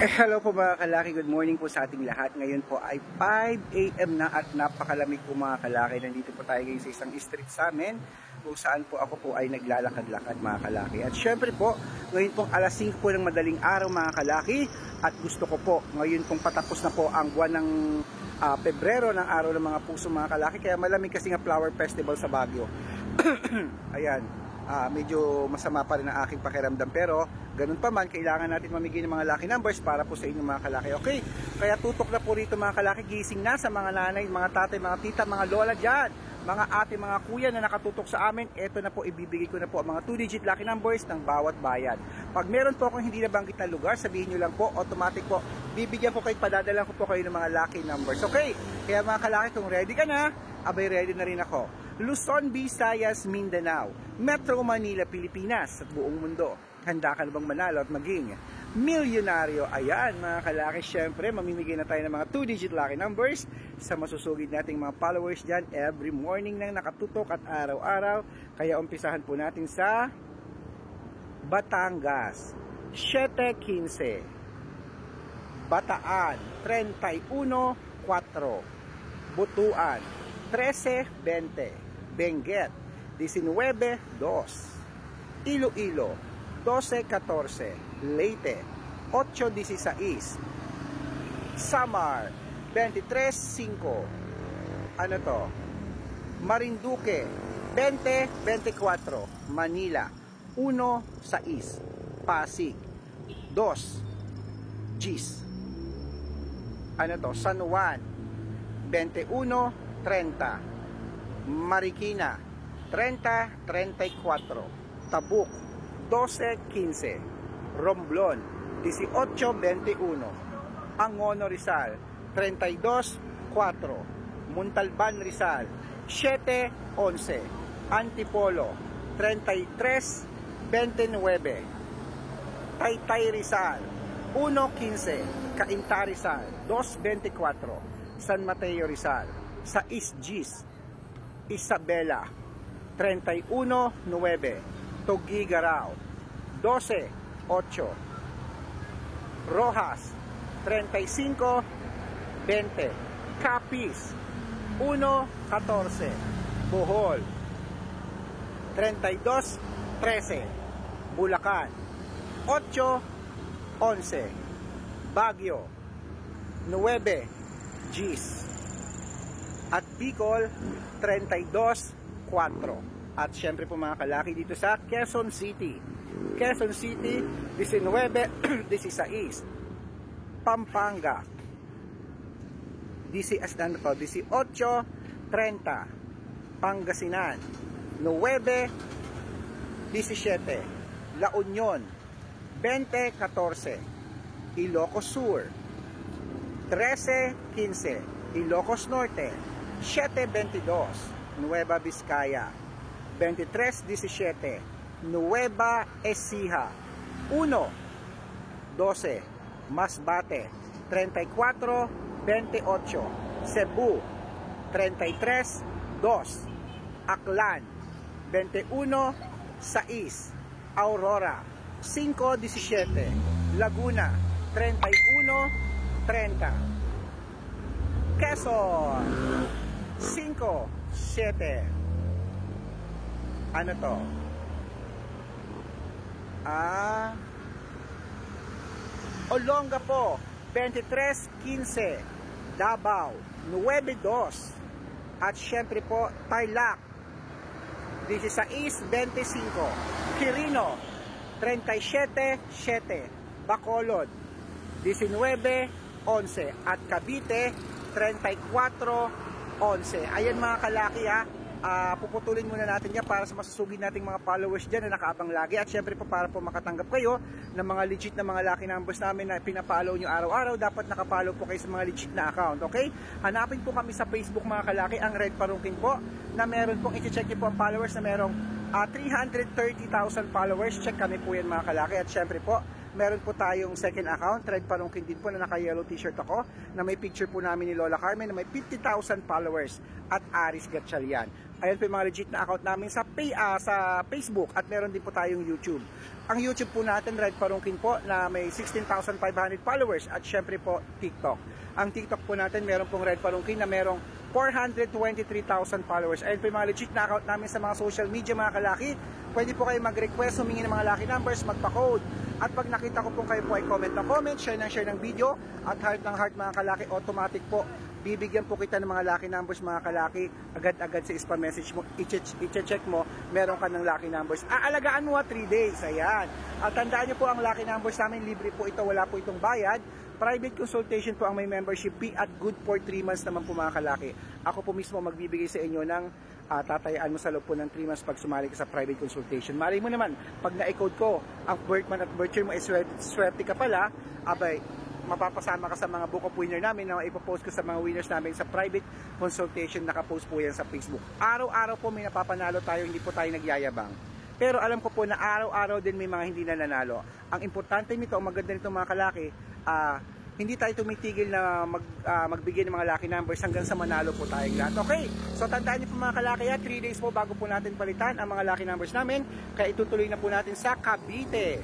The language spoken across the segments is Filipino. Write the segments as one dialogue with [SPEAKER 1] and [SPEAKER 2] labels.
[SPEAKER 1] Hello po mga kalaki, good morning po sa ating lahat. Ngayon po ay 5 AM na at napakalamig po mga kalaki. Nandito po tayo ngayon sa isang street sa amin kung saan po ako po ay naglalakad-lakad mga kalaki. At syempre po, ngayon pong alas 5 po ng madaling araw mga kalaki. At gusto ko po, ngayon pong patapos na po ang buwan ng Pebrero ng araw ng mga puso mga kalaki. Kaya malamig kasi nga flower festival sa Baguio. Ayan, medyo masama pa rin ang aking pakiramdam pero ganun pa man, kailangan natin mamigay ng mga lucky numbers para po sa inyong mga kalaki. Okay, kaya tutok na po rito mga kalaki, gising na sa mga nanay, mga tatay, mga tita, mga lola dyan, mga ate, mga kuya na nakatutok sa amin. Eto na po, ibibigay ko na po ang mga 2-digit lucky numbers ng bawat bayan. Pag meron po akong hindi nabanggit na lugar, sabihin nyo lang po, automatic po, bibigyan po kayo, padadalan ko po kayo ng mga lucky numbers. Okay, kaya mga kalaki, kung ready ka na, abay ready na rin ako. Luzon, Visayas, Mindanao, Metro Manila, Pilipinas at buong mundo. Handa ka na bang manalo at maging milyonaryo? Ayan mga kalaki, syempre mamimigay na tayo ng mga 2-digit lucky numbers sa masusugid nating mga followers dyan every morning nang nakatutok at araw-araw. Kaya umpisahan po natin sa Batangas 7-15, Bataan 31-4, Butuan 13-20, Benguet 19-2, Iloilo 12-14, Leyte 8-16, Samar 23-5, ano to, Marinduque 20-24, Manila 1-6, Pasig 2, Gis, ano to, San Juan 21-30, Marikina 30-34, Tabuk 12-15, Romblon 18-21, Angono Rizal 32-4, Montalban Rizal 7-11, Antipolo 33-29, Taytay Rizal 1-15, Cainta Rizal 2-24, San Mateo Rizal 6 Gis, Isabela 31-9, Tuguegarao 12-8, Rojas 35-20, Capiz 1-14, Bohol 32-13, Bulacan 8-11, Baguio 9 Gis at Bicol 32-4. At syempre po mga kalaki dito sa Quezon City 19-16, Pampanga 18-30, Pangasinan 9-17, La Union 20-14, Ilocos Sur 13-15, Ilocos Norte 7-22, Nueva Vizcaya 23-17, Nueva Ecija 1-12, Masbate 34-28, Cebu 33-2, Aklan 21-6, Aurora 5-17, Laguna 31-30, Quezon 5-7, ano to? Olongapo 23-15, Davao 9-2, at syempre po Tarlac 16-25, Quirino 37-7, Bacolod 19-11, at Cavite 34-11. Ayan mga kalaki puputulin muna natin yan para sa masusugid nating mga followers dyan na nakaabang lagi. At syempre po para po makatanggap kayo ng mga legit na mga lucky numbers namin na pinapollow nyo araw-araw, dapat nakapollow po kayo sa mga legit na account. Okay? Hanapin po kami sa Facebook mga kalaki, ang Red Parungking po, na meron pong i-check nyo po ang followers na merong 330,000 followers. Check kami po yan mga kalaki. At syempre po Meron po tayong second account, Red Parungkin din po, na naka-yellow t-shirt ako, na may picture po namin ni Lola Carmen na may 50,000 followers at Aris Gatchalian. Ayan po yung mga legit na account namin sa Facebook at meron din po tayong YouTube. Ang YouTube po natin, Red Parungkin po, na may 16,500 followers at syempre po TikTok. Ang TikTok po natin, meron pong Red Parungkin na merong 423,000 followers. Ayan po yung mga legit na account namin sa mga social media, mga kalaki. Pwede po kayo mag-request, humingi ng mga lucky numbers, magpa-code. At pag nakita ko po kayo po ay comment ng comment, share ng video, at heart ng heart, mga kalaki, automatic po bibigyan po kita ng mga lucky numbers, mga kalaki. Agad-agad sa spam message mo, i-check mo, meron ka ng lucky numbers. Aalagaan mo 3 days, ayan. At tandaan nyo po, ang lucky numbers namin, libre po ito, wala po itong bayad. Private consultation po ang may membership fee at good for 3 months naman po, mga kalaki. Ako po mismo magbibigay sa inyo ng tatayaan mo sa loob po ng 3 months pag sumali ka sa private consultation. Malay mo naman, pag na-code ko, ang birth month at birth year mo ay swerte ka pala, abay, mapapasama ka sa mga book of winner namin na ipopost ko sa mga winners namin sa private consultation. Nakapost po yan sa Facebook. Araw-araw po may napapanalo tayo, hindi po tayo nagyayabang. Pero alam ko po na araw-araw din may mga hindi na nanalo. Ang importante nito, ang maganda nito, mga kalaki, hindi tayo tumitigil na magbigay ng mga lucky numbers hanggang sa manalo po tayong lahat. Okay, so tandaan niyo po, mga kalaki, 3 days po bago po natin palitan ang mga lucky numbers namin. Kaya itutuloy na po natin sa Cavite,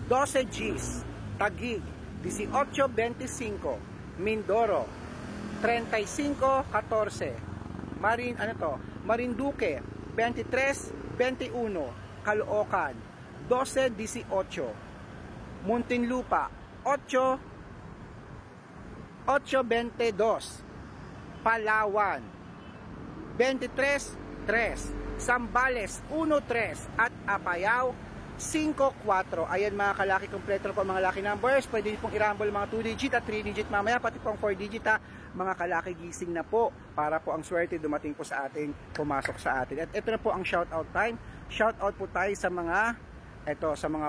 [SPEAKER 1] 12 Gs, Taguig, 18-25, Mindoro, 35-14, Marinduque, 23-21, Caloocan, 12-18, Muntinlupa, 8-22, Palawan, 23-3, Zambales, 1-3, at Apayao, 5-4. Ayan, mga kalaki, kompleto po mga lucky numbers. Pwede nyo pong i-rumble mga 2 digit at 3 digit mamaya, pati pong 4 digit mga kalaki, gising na po para po ang swerte dumating po sa atin, pumasok sa atin. At ito na po ang shoutout time. Shoutout po tayo sa mga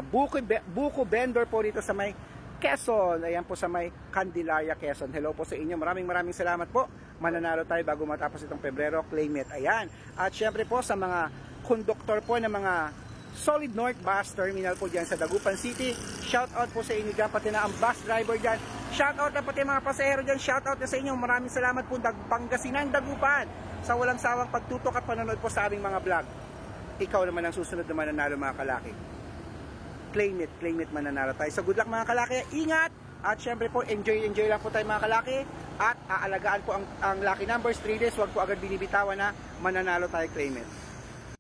[SPEAKER 1] buko vendor po dito sa may Quezon. Ayan po sa may Candelaria, Quezon. Hello po sa inyo. Maraming salamat po. Mananalo tayo bago matapos itong Pebrero. Claim it. Ayan. At syempre po sa mga conductor po ng mga Solid North Bus Terminal po dyan sa Dagupan City. Shoutout po sa inyo dyan, pati na ang bus driver dyan. Shoutout na pati mga pasahero dyan. Shoutout na sa inyo. Maraming salamat po, Pangasinan, Dagupan, sa walang sawang pagtutok at panonood po sa aming mga vlog. Ikaw naman ang susunod na mananalo, mga kalaki. Claim it, mananalo tayo. So good luck, mga kalaki. Ingat! At syempre po, enjoy lang po tayo, mga kalaki. At aalagaan po ang lucky numbers, 3 days. Huwag po agad binibitawan na mananalo tayo. Claim it.